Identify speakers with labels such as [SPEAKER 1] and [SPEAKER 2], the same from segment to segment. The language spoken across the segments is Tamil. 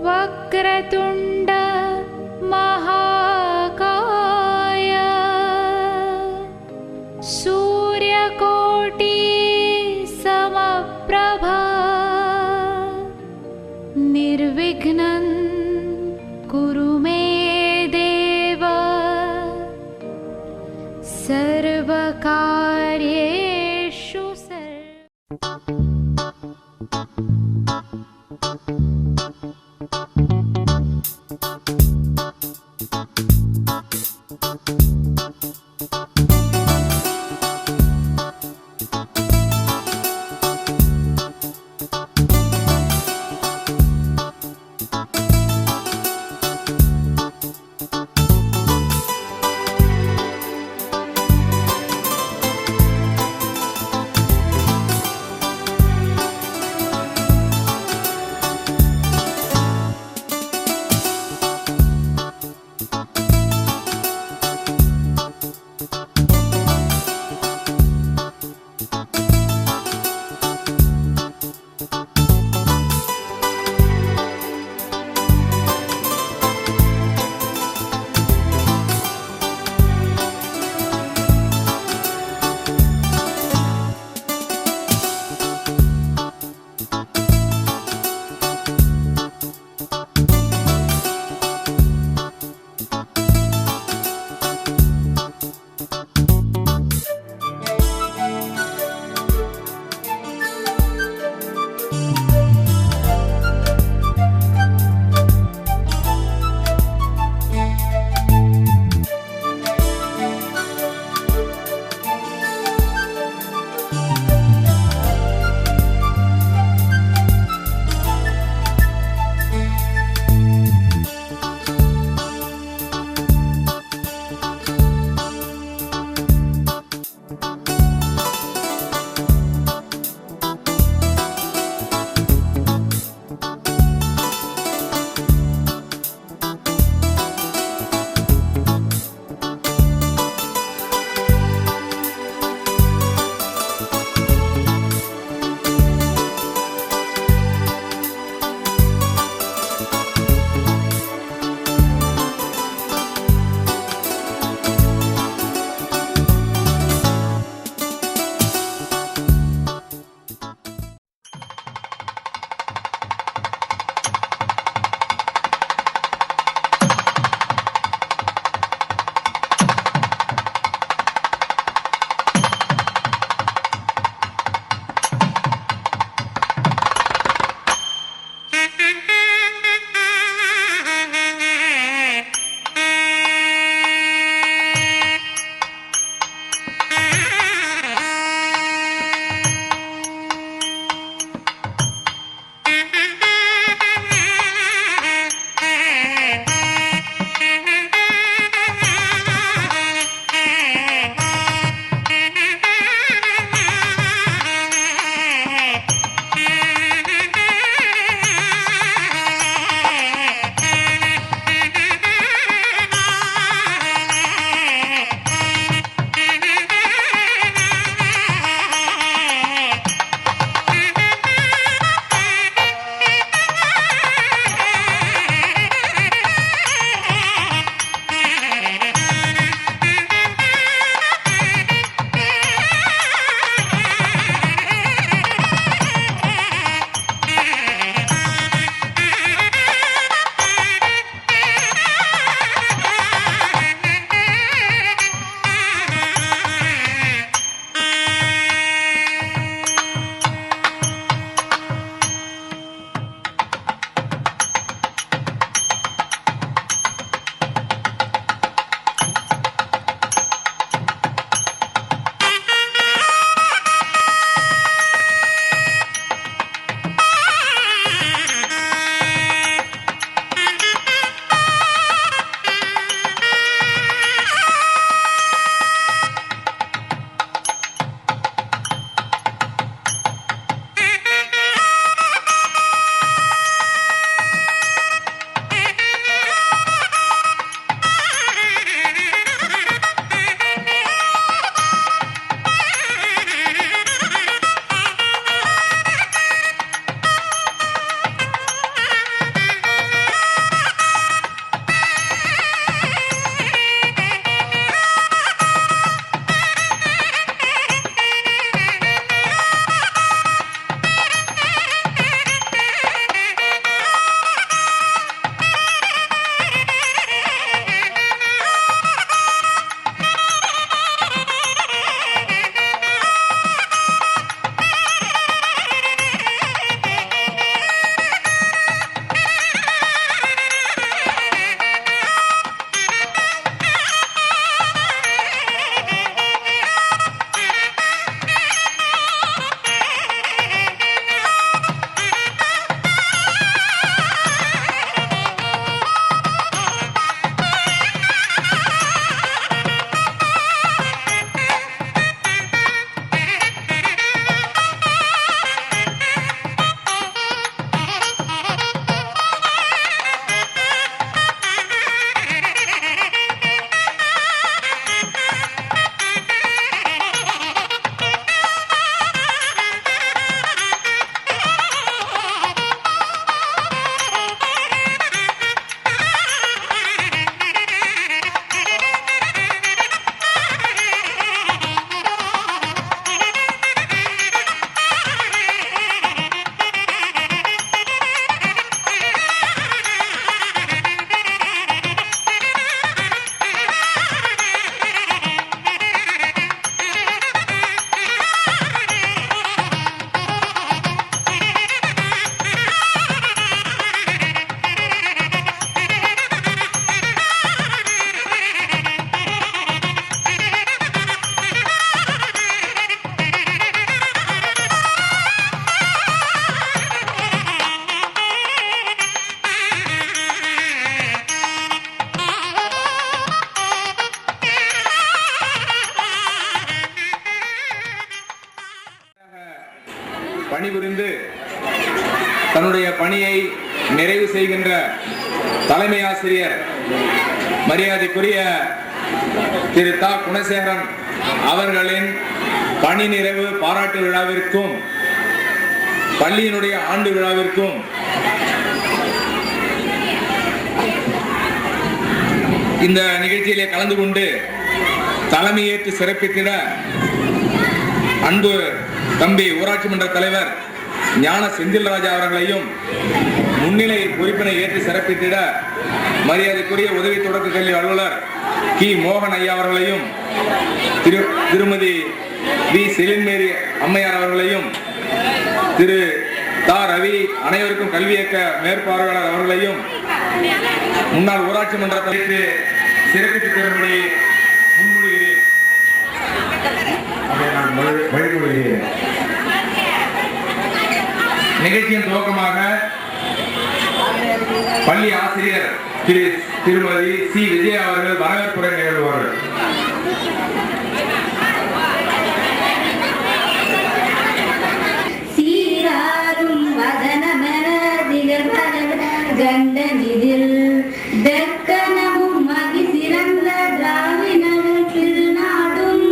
[SPEAKER 1] वक्रतुण्ड महाकाय सूर्यकोटि समप्रभा निर्विघ्नं कुरु मे देव सर्वकार्येषु
[SPEAKER 2] தன்னுடைய பணியை நிறைவு செய்கின்ற தலைமை ஆசிரியர் மரியாதைக்குரிய திரு தா குணசேகரன் அவர்களின் பணி நிறைவு பாராட்டு விழாவிற்கும் பள்ளியினுடைய ஆண்டு விழாவிற்கும் இந்த நிகழ்ச்சியிலே கலந்து கொண்டு தலைமையேற்று சிறப்பித்திட அன்பு தம்பி ஊராட்சி மன்ற தலைவர் ஞான செந்தில்ராஜா அவர்களையும் முன்னிலை பொறுப்பினை ஏற்று சிறப்பித்திட மரியாதைக்குரிய உதவி தொடக்க கல்வி அலுவலர் கி மோகன் ஐயா அவர்களையும் திருமதி வி செலின்மேரி அம்மையார் அவர்களையும் திரு தா ரவி அனைவருக்கும் கல்வி இயக்க மேற்பார்வையாளர் அவர்களையும் முன்னாள் ஊராட்சி மன்றத்தை சிறப்பித்து தரும்படி முன்மொழிகிறேன். நிகழ்ச்சியின் துவக்கமாக பள்ளி ஆசிரியர் திருமதி சி விஜயா அவர்கள் வரவேற்புரை நிகழ்வார்கள்.
[SPEAKER 3] சீராரும் வதனமென கண்டனிதில் தெற்கனவும் மகி சிறந்த திராவினரும் திருநாடும்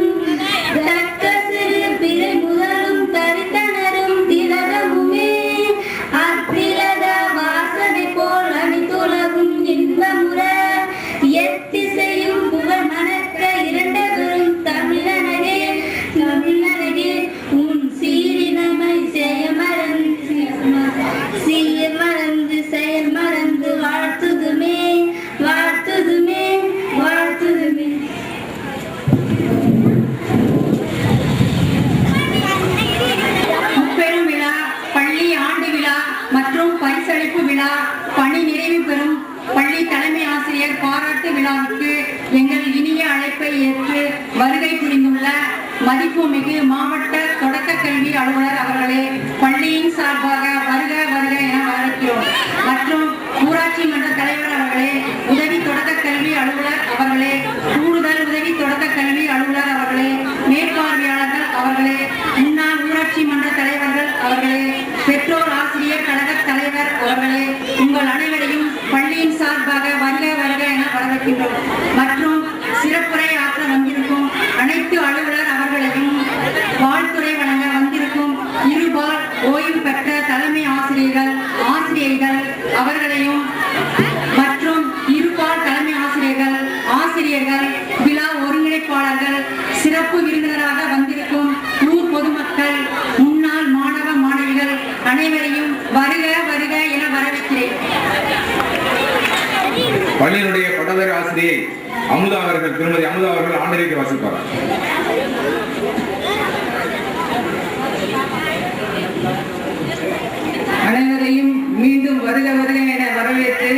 [SPEAKER 3] தக்க சிறு பிறை முதலும் தரித்தனரும் திலகமுமே அத்திலக வாசனை போல் அணித்துலகும் இன்பமுற எத்திசையும் புகழ் மணக்க இரண்டவரும் தமிழனகே தமிழனகே உன் சீரினமை மறந்து செயல் மறந்து வாழ்த்துதுமே வாழ்த்துதுமே வாழ்த்துதுமே.
[SPEAKER 4] முப்பெரும் விழா, பள்ளி ஆண்டு விழா மற்றும் பரிசளிப்பு விழா, பணி நிறைவு பெறும் பள்ளி தலைமை ஆசிரியர் பாராட்டு விழாவுக்கு எங்கள் இனிய அழைப்பை ஏற்று வருகை புரிந்துள்ள மதிப்புமிகு மாவட்ட தொடக்க கல்வி அலுவலர் அவர்களே, பள்ளியின் சார்பாக வருக வருக என வரவேற்கிறோம். மற்றும் ஊராட்சி மன்ற தலைவர் அவர்களே, உதவி தொடக்க கல்வி அலுவலர் அவர்களே, கூடுதல் உதவி தொடக்க கல்வி அலுவலர் அவர்களே, மேற்பார்வையாளர்கள் அவர்களே, முன்னாள் ஊராட்சி மன்ற தலைவர்கள் அவர்களே, பெற்றோர் ஆசிரியர் கழக தலைவர் அவர்களே, உங்கள் அனைவரையும் பள்ளியின் சார்பாக வருக வருக என வரவேற்கின்றோம். மற்றும் சிறப்புரை ஆற்ற வந்திருக்கும் அனைத்து அலுவலர் அவர்களையும் வாழ்த்துறை வழங்க வந்திருக்கும் இருபால் ஓய்வு பெற்ற தலைமை ஆசிரியர்கள் அவர்களையும் மற்றும் இருபால் தலைமை ஆசிரியர்கள் விழா ஒருங்கிணைப்பாளர்கள், சிறப்பு விருந்தினராக வந்திருக்கும் ஊர் பொதுமக்கள், முன்னாள் மாணவ மாணவிகள் அனைவரையும் வருக வருக என வரவேற்கிறேன்.
[SPEAKER 2] பள்ளியினுடைய பட்டதாரி ஆசிரியை அமுதா அவர்கள், திருமதி அமுதா அவர்கள் ஆண்டறிக்கை வாசிப்பார்.
[SPEAKER 4] அனைவரையும் மீண்டும் வருக வருக என வரவேற்று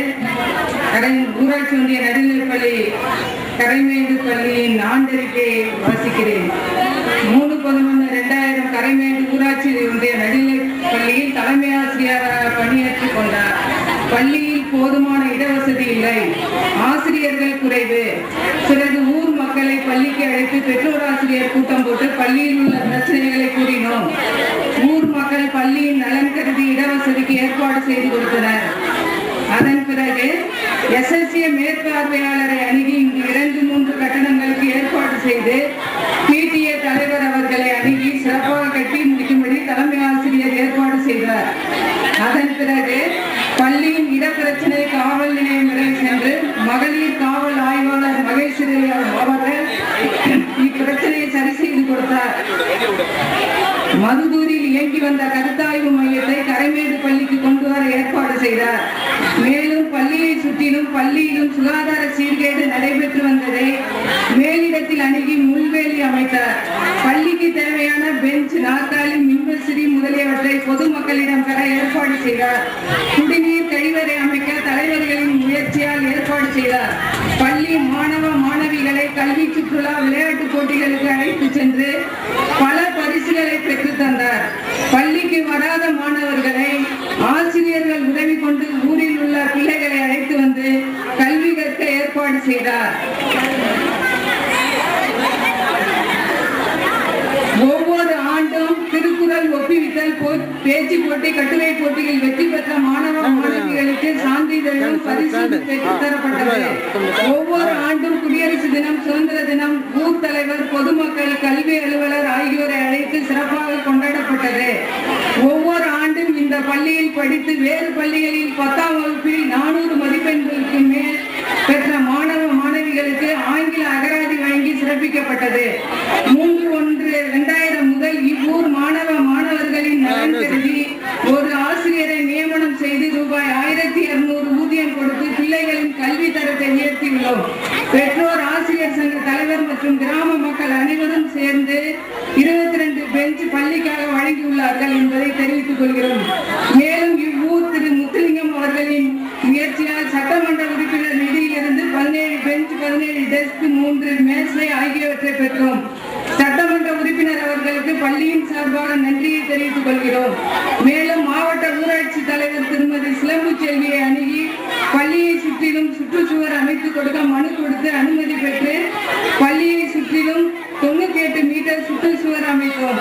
[SPEAKER 4] ஊராட்சி ஒன்றிய நடுநிலைப்பள்ளி கரைமேடு பள்ளியின் ஆண்டறிக்கையை வாசிக்கிறேன். 3/11/2000 கரைமேடு ஊராட்சி ஒன்றிய நடுநிலைப்பள்ளியில் தலைமை ஆசிரியராக பணியாற்றிக் கொண்டார். பள்ளியில் போதுமான இடவசதி இல்லை, ஆசிரியர்கள் குறைவு. பிறகு ஊர் மக்களை பள்ளிக்கு அழைத்து பெற்றோர் ஆசிரியர் கூட்டம் போட்டு பள்ளியில் உள்ள பிரச்சனைகளை கூறினோம். ஊர் மக்கள் பள்ளியின் நலன் கருதி இடவசதிக்கு ஏற்பாடு செய்து கொடுத்தனர். அதன் பிறகு எஸ்எஸ்ஏ மேற்பார்வையாளரை அணுகி இங்கு 2-3 கட்டணங்களுக்கு ஏற்பாடு செய்து பிடிஏ தலைவர் அவர்களை அணுகி சிறப்பாக கட்டி முடிக்கும்படி தலைமை ஆசிரியர் ஏற்பாடு செய்தார். அதன் பிறகு பள்ளியின் இடப்பிரச்சனை காவல் நிலையம் வரை சென்று மகளிர் காவல் ஆய்வாளர் மகேஸ்வரி அவர்கள் இப்பிரச்சனையை சரி செய்து கொடுத்தார். மதுதூரில் இயங்கி வந்த கருத்தாய்வு மையத்தை கரைமேடு பள்ளிக்கு கொண்டு வர ஏற்பாடு செய்தார். மேலும் பள்ளியை சுற்றிலும் பள்ளியிலும் சுகாதார சீர்கேடு நடைபெற்று வந்ததை மேலிடத்தில் அணுகி முள்வேலி அமைத்தார். பள்ளிக்கு தேவையான பெஞ்ச், நாற்காலி, மின்விசிறி முதலியவற்றை பொதுமக்களிடம் பெற ஏற்பாடு செய்தார். குடிநீர் கழிவறை அமைக்க தலைவர்களின் முயற்சியால் ஏற்பாடு செய்தார். பள்ளி மாணவ மாணவிகளை கல்வி சுற்றுலா விளையாட்டு போட்டிகளுக்கு அழைத்து சென்று பல பரிசுகளை பெற்று தந்தார். பள்ளிக்கு வராத மாணவர்களை ஆசிரியர்கள் உதவி கொண்டு ஊரில் உள்ள பிள்ளைகளை அழைத்து வந்து கல்வி கற்க ஏற்பாடு செய்தார். ஒவ்வொரு ஆண்டும் திருக்குறள் ஒப்புவித்தல் பேச்சு போட்டி, கட்டுரை போட்டியில் வெற்றி பெற்ற மாணவ மாணவிகளுக்கு சான்றிதழும் பரிசும் பெற்றுத் தரப்பட்டது. ஒவ்வொரு ஆண்டும் குடியரசு தினம், சுதந்திர தினம் ஊர் தலைவர், பொதுமக்கள், கல்வி அலுவலர் ஆகியோரை அழைத்து சிறப்பாக கொண்டாடப்பட்டது. ஒவ்வொரு ஆண்டும் இந்த பள்ளியில் படித்து வேறு பள்ளிகளில் 10ஆம் வகுப்பில் 400 மதிப்பெண்களுக்கு மேல் பெற்ற மாணவ மாணவிகளுக்கு ஆங்கில அகராதி வழங்கி சிறப்பிக்கப்பட்டது. 3/1/2000 முதல் இவ்வூர் மாணவ மாணவர்களின் நலன் கருதி ஒரு ஆசிரியரை நியமனம் செய்து ரூபாய் 1200 ஊதியம் கொடுத்து பிள்ளைகளின் கல்வி தரத்தை உயர்த்தியுள்ளோம். பெற்றோர், ஆசிரியர் சங்க தலைவர் மற்றும் கிராம மக்கள் அனைவரும் சேர்ந்து 22 பெஞ்ச் பள்ளிக்காக வழங்கியுள்ளார்கள் என்பதை தெரிவித்துக் கொள்கிறோம். மேலும் இவ்வூர் திரு முத்துலிங்கம் அவர்களின் முயற்சியால் சட்டமன்ற உறுப்பினர் நிதியிலிருந்து 17 பெஞ்ச், 17 டெஸ்க், 3 மேசை ஆகியவற்றை பெற்றோம். சட்டமன்ற உறுப்பினர் அவர்களுக்கு பள்ளியின் சார்பாக நன்றியை தெரிவித்துக் கொள்கிறோம். மேலும் மாவட்ட ஊராட்சி தலைவர் திருமதி சிலம்பு செல்வியை அணுகி பள்ளியை சுற்றிலும் சுற்றுச்சுவர் அமைத்துக் கொடுக்க மனு கொடுத்து அனுமதி பெற்று பள்ளியை சுற்றிலும் 98 மீட்டர் சுற்றுச்சுவர் அமைத்தோம்.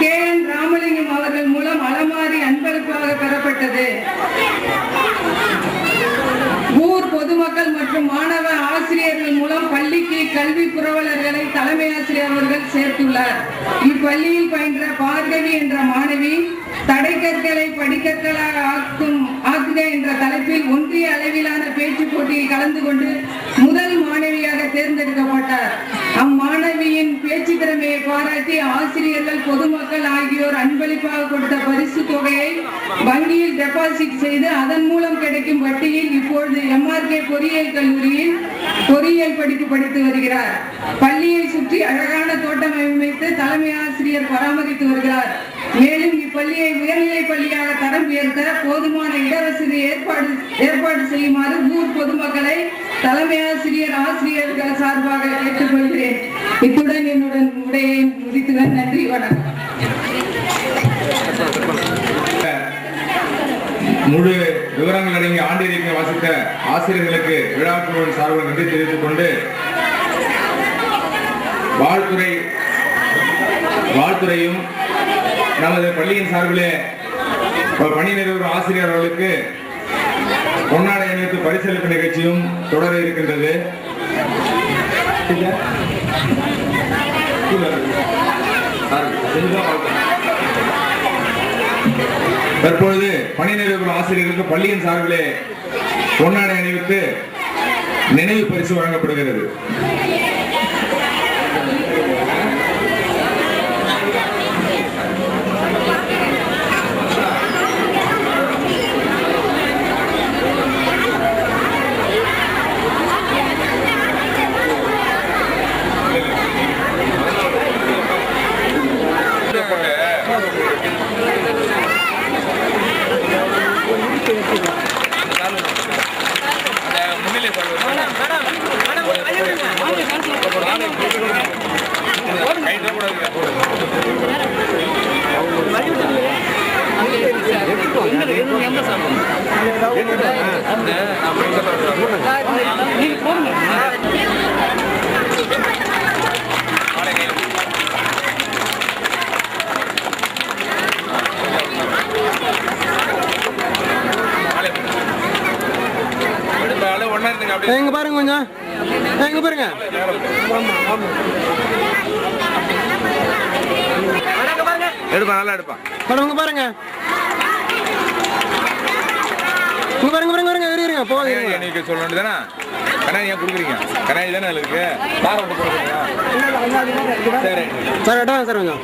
[SPEAKER 4] KN ராமலிங்கம் அவர்கள் மூலம் அலமாரி அன்பளிப்பாக பெறப்பட்டது. ஊர் பொதுமக்கள் மற்றும் மாணவ ஆசிரியர்கள் மூலம் பள்ளிக்கு கல்வி புரவலர்களை தலைமை ஆசிரியர் அவர்கள் சேர்த்துள்ளார். இப்பள்ளியில் பயின்ற பார்கவி என்ற மாணவி தடைக்கற்களை படிக்கற்களாக ஆக்குக என்ற தலைப்பில் ஒன்றிய அளவிலான பேச்சு போட்டியில் கலந்து கொண்டு முதல் மாணவியாக தேர்ந்தெடுக்கப்பட்டார். அம்மாணவியின் பேச்சு திறமையை பாராட்டி ஆசிரியர்கள், பொதுமக்கள் ஆகியோர் அன்பளிப்பாக கொடுத்த பரிசு தொகையை வங்கியில் டெபாசிட் செய்து அதன் மூலம் கிடைக்கும் வட்டியில் இப்பொழுது MRK பொறியியல் கல்லூரியில் பொறியியல் படிப்பு படித்து வருகிறார். பள்ளியை சுற்றி அழகான தோட்டம் அமைத்து தலைமை ஆசிரியர் பராமரித்து வருகிறார். மேலும் இப்பள்ளியை உயர்நிலை பள்ளியாக தரம் உயர்த்த போதுமான இடவசதி ஏற்பாடு செய்யுமாறு ஊர் பொதுமக்களை தலைமை ஆசிரியர், ஆசிரியர்கள் சார்பாக கேட்டுக்கொள்கிறேன். இத்துடன் என்னுடன் உரையை முடித்துவேன். நன்றி, வணக்கம்.
[SPEAKER 2] முழு விவரங்கள் அடங்கிய ஆண்டிற்கு வாசித்த ஆசிரியர்களுக்கு விழாக்குழுவின் சார்பில் நன்றி தெரிவித்துக் கொண்டு வாழ்த்துறையும் நமது பள்ளியின் சார்பிலே பணி நிறைவு ஆசிரியர் அவர்களுக்கு பொன்னாடை அணிவித்து பரிசளிப்பு நிகழ்ச்சியும் தொடர இருக்கின்றது. தற்பொழுது பணி நிறைவு ஆசிரியர்களுக்கு பள்ளியின் சார்பிலே பொன்னாடை அணிவித்து நினைவு பரிசு வழங்கப்படுகிறது.
[SPEAKER 5] எங்க பாருங்க, கொஞ்சம் எங்க பாருங்க.
[SPEAKER 2] எடுப்பா, நல்லா எடுப்பா.
[SPEAKER 5] உங்க பாருங்க, உங்க பாருங்க பாருங்க பாருங்க. இருங்க போகுது.
[SPEAKER 2] நீங்க சொல்ல வேண்டியதானே கண்ணாடி ஏன் கொடுக்குறீங்க? கண்ணாடி தானே இருக்கு. சார் வந்து கொடுக்குறீங்க. சரி
[SPEAKER 5] சார் கேட்டா சார் கொஞ்சம்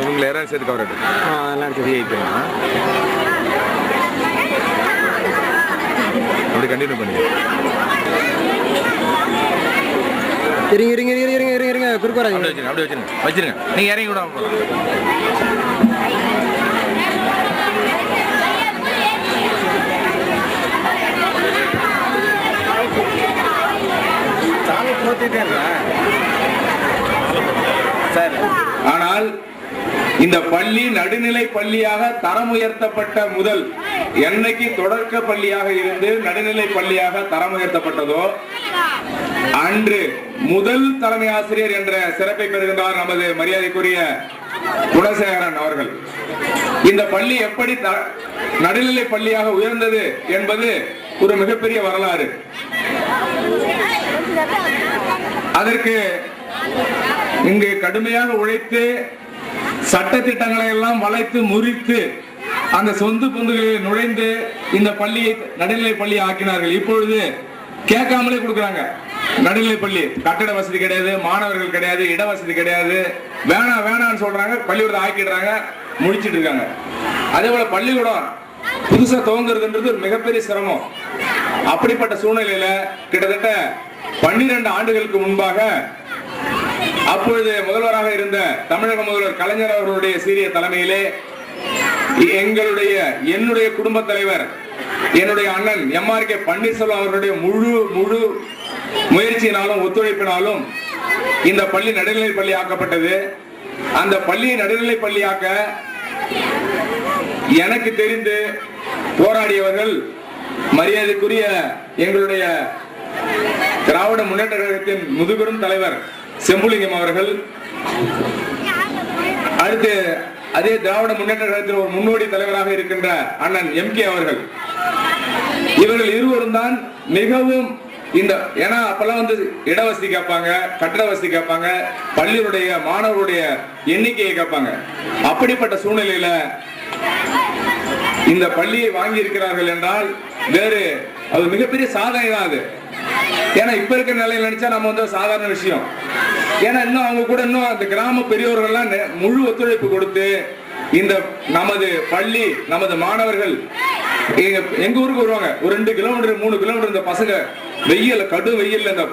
[SPEAKER 2] உங்களை யாராவது சேர்த்து கவர்
[SPEAKER 5] எல்லாம்
[SPEAKER 2] அப்படி கண்டினியூ பண்ணி
[SPEAKER 5] இருங்க இருங்க இருங்க இருங்க இருங்க இருங்க குறுக்கு வராங்க.
[SPEAKER 2] அப்படி வச்சிருங்க. நீங்க இறங்கி கூட ஆனால் இந்த பள்ளி நடுநிலை பள்ளியாக தரம் உயர்த்தப்பட்ட முதல் என்னைக்கு தொடக்க பள்ளியாக இருந்து நடுநிலை பள்ளியாக தரம் உயர்த்தப்பட்டதோ அன்று முதல் தலைமை ஆசிரியர் என்ற சிறப்பை பெறுகின்றார் நமது மரியாதைக்குரிய குணசேகரன் அவர்கள். இந்த பள்ளி எப்படி நடுநிலை பள்ளியாக உயர்ந்தது என்பது ஒரு மிகப்பெரிய வரலாறு. அதற்கு இங்கு கடுமையாக உழைத்து சட்ட திட்டங்களை எல்லாம் வளைத்து முறித்து அந்த சொந்த பொந்துகளில் நுழைந்து இந்த பள்ளியை நடுநிலை பள்ளி ஆக்கினார்கள். இப்பொழுது கேட்காமலே கொடுக்குறாங்க. நடுநிலை பள்ளி கட்டட வசதி கிடையாது, மாணவர்கள் கிடையாது, இட வசதி கிடையாது, வேணாம் வேணாம்னு சொல்றாங்க. பள்ளிக்கூடத்தை ஆக்கிடுறாங்க, முடிச்சிட்டு இருக்காங்க. அதே போல பள்ளிக்கூடம் புதுசா துவங்குறதுன்றது ஒரு மிகப்பெரிய சிரமம். அப்படிப்பட்ட சூழ்நிலையில கிட்டத்தட்ட 12 ஆண்டுகளுக்கு முன்பாக அப்பொழுது முதல்வராக இருந்த தமிழக முதல்வர் கலைஞர் அவர்களுடைய சீரிய தலைமையிலே என்னுடைய குடும்ப தலைவர் என்னுடைய அண்ணன் MRK பன்னீர்செல்வம் அவர்களுடைய முழு முயற்சியினாலும் ஒத்துழைப்பினாலும் இந்த பள்ளி நடுநிலை பள்ளி ஆக்கப்பட்டது. அந்த பள்ளியை நடுநிலை பள்ளியாக்க எனக்கு தெரிந்து போராடியவர்கள் மரியாதைக்குரிய எங்களுடைய திராவிட முன்னேற்ற கழகத்தின் முதுபெரும் தலைவர் செம்புலிங்கம் அவர்கள், அடுத்து அதே திராவிட முன்னேற்ற கழகத்தில் ஒரு முன்னோடி தலைவராக இருக்கின்ற அண்ணன் MK அவர்கள். இவர்கள் இருவரும் தான் மிகவும் ஏன்னா அப்பெல்லாம் இடவசதி கேட்பாங்க, கட்டட வசதி கேட்பாங்க, பள்ளியுடைய மாணவருடைய எண்ணிக்கையை கேட்பாங்க. அப்படிப்பட்ட சூழ்நிலையில இந்த பள்ளியை வாங்கி இருக்கிறார்கள் என்றால் வேறு அது மிகப்பெரிய சாதனை தான் அது. ஏன்னா இப்ப இருக்கிற நிலையில் நினைச்சா நம்ம சாதாரண விஷயம். ஏன்னா இன்னும் அவங்க கூட இன்னும் அந்த கிராம பெரியவர்கள்லாம் முழு ஒத்துழைப்பு கொடுத்து இந்த நமது பள்ளி நமது மாணவர்கள் எங்க ஊருக்கு வருவாங்க. ஒரு 2 கிலோமீட்டர் 3 கிலோமீட்டர் இந்த பசங்க வெயில் கடு வெயில் இந்த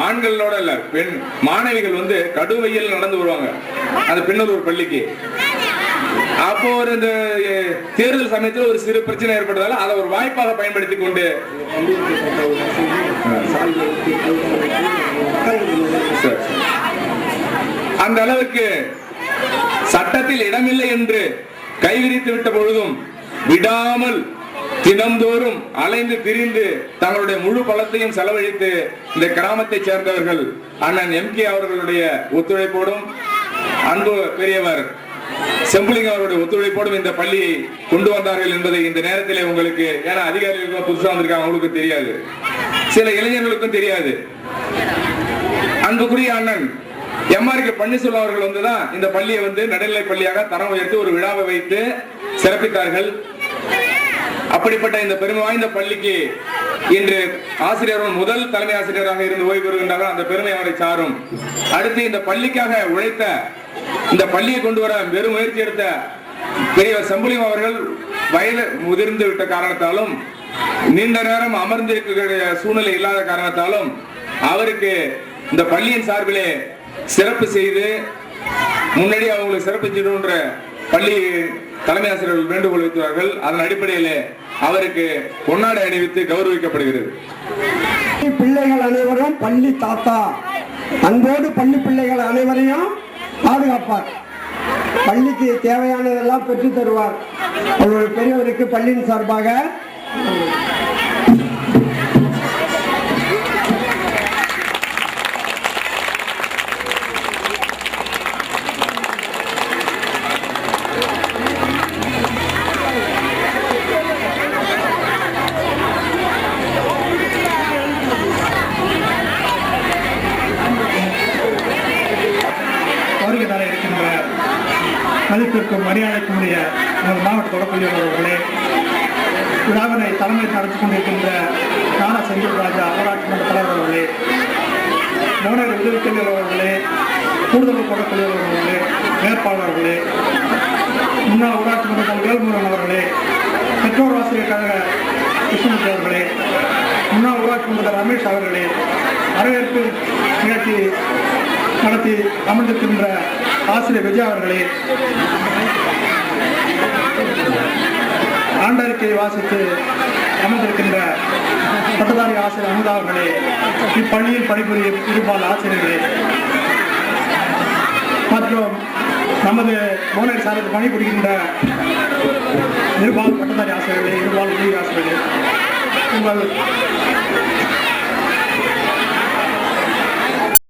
[SPEAKER 2] ஆண்களோட இல்ல பெண் மாணவிகள் கடு வெயில் நடந்து வருவாங்க அந்த பின்னலூர் பள்ளிக்கு. அப்போ ஒரு இந்த தேர்தல் சமயத்தில் ஒரு சிறு பிரச்சனை ஏற்பட்டதால அதை ஒரு வாய்ப்பாக பயன்படுத்தி கொண்டு அந்த அளவுக்கு சட்டத்தில் இடமில்லை என்று கைவிரித்து விட்ட பொழுதும் விடாமல் தினந்தோறும் அலைந்து திரிந்து தங்களுடைய முழு பலத்தையும் செலவழித்து இந்த கிராமத்தை சேர்ந்தவர்கள் அண்ணன் MK அவர்களுடைய ஒத்துழைப்போடும் அன்பு பெரியவர் செம்புலிங்கம் அவருடைய ஒத்துழைப்போடும் இந்த பள்ளியை கொண்டு வந்தார்கள் என்பதை இந்த நேரத்திலே உங்களுக்கு, ஏன்னா அதிகாரிகளுக்கும் புதுசா வந்திருக்காங்க, அவங்களுக்கு தெரியாது, சில இளைஞர்களுக்கும் தெரியாது. அன்புக்குரிய அண்ணன் MRK பன்னீர்செல்வம் அவர்கள் தான் இந்த பள்ளியை நடுநிலை பள்ளியாக தரம் உயர்த்தி ஒரு விழாவை வைத்து சிறப்பித்தார்கள். அப்படிப்பட்ட இந்த பெருமை வாய்ந்த பள்ளிக்கு இன்று ஆசிரியர்கள் முதல் தலைமை ஆசிரியராக இருந்து ஓய்வு பெறுகின்றார்கள். அந்த பெருமை அவரை சாரும். அடுத்து இந்த பள்ளிக்காக உழைத்த, இந்த பள்ளியை கொண்டு வர வெறும் முயற்சி எடுத்த பெரியவர் செம்புலிங்கம் அவர்கள் வயது முதிர்ந்து விட்ட காரணத்தாலும் நீண்ட நேரம் அமர்ந்திருக்கிற சூழ்நிலை இல்லாத காரணத்தாலும் அவருக்கு இந்த பள்ளியின் சார்பிலே சிறப்பு செய்து முன்னாடி அவங்களுக்கு சிறப்பு செய்யணுன்ற பள்ளி தலைமை ஆசிரியர்கள் வேண்டுகோள் வைத்தார்கள். அதன் அடிப்படையில் அவருக்கு பொன்னாடை அணிவித்து கௌரவிக்கப்படுகிறது.
[SPEAKER 6] பிள்ளைகள் அனைவரும் பள்ளி தாத்தா அன்போடு பள்ளி பிள்ளைகள் அனைவரையும் பாதுகாப்பார். பள்ளிக்கு தேவையானதெல்லாம் பெற்று தருவார். அவருடைய பெரியவருக்கு பள்ளியின் சார்பாக
[SPEAKER 7] மதிப்பிற்கும் மரியாதைக்குரிய மாவட்ட தொடர்புகளில் அவர்களே, விழாவினை தலைமை நடத்தி கொண்டிருக்கின்ற ஞான செந்தில் ராஜா ஊராட்சி மன்ற தலைவர் அவர்களே, மோனர் உதவி கல்வியர் அவர்களே, கூடுதல் தொடர்புகளில் அவர்களே, வேட்பாளர்களே, முன்னாள் ஊராட்சி மன்ற தலைவர் வேல்முருகன் அவர்களே, பெற்றோர் ஆசிரியர் கழக கிருஷ்ணமூர்த்தி அவர்களே, முன்னாள் ஊராட்சி மன்ற ரமேஷ் அவர்களே, வரவேற்பு நிகழ்ச்சி நடத்தி அமர்ந்திருக்கின்ற ஆசிரியர் விஜய் அவர்களே, ஆண்டறிக்கை வாசித்து அமர்ந்திருக்கின்ற பட்டதாரி ஆசிரியர் அமுதா அவர்களே, இப்பள்ளியில் பணிபுரியும் இருபால் ஆசிரியர்களே மற்றும் நமது மோனர் சாலையில் பணிபுரிகின்ற இருபால் பட்டதாரி ஆசிரியர்களே, இருபால் உதவி ஆசிரியர்களே, உங்கள்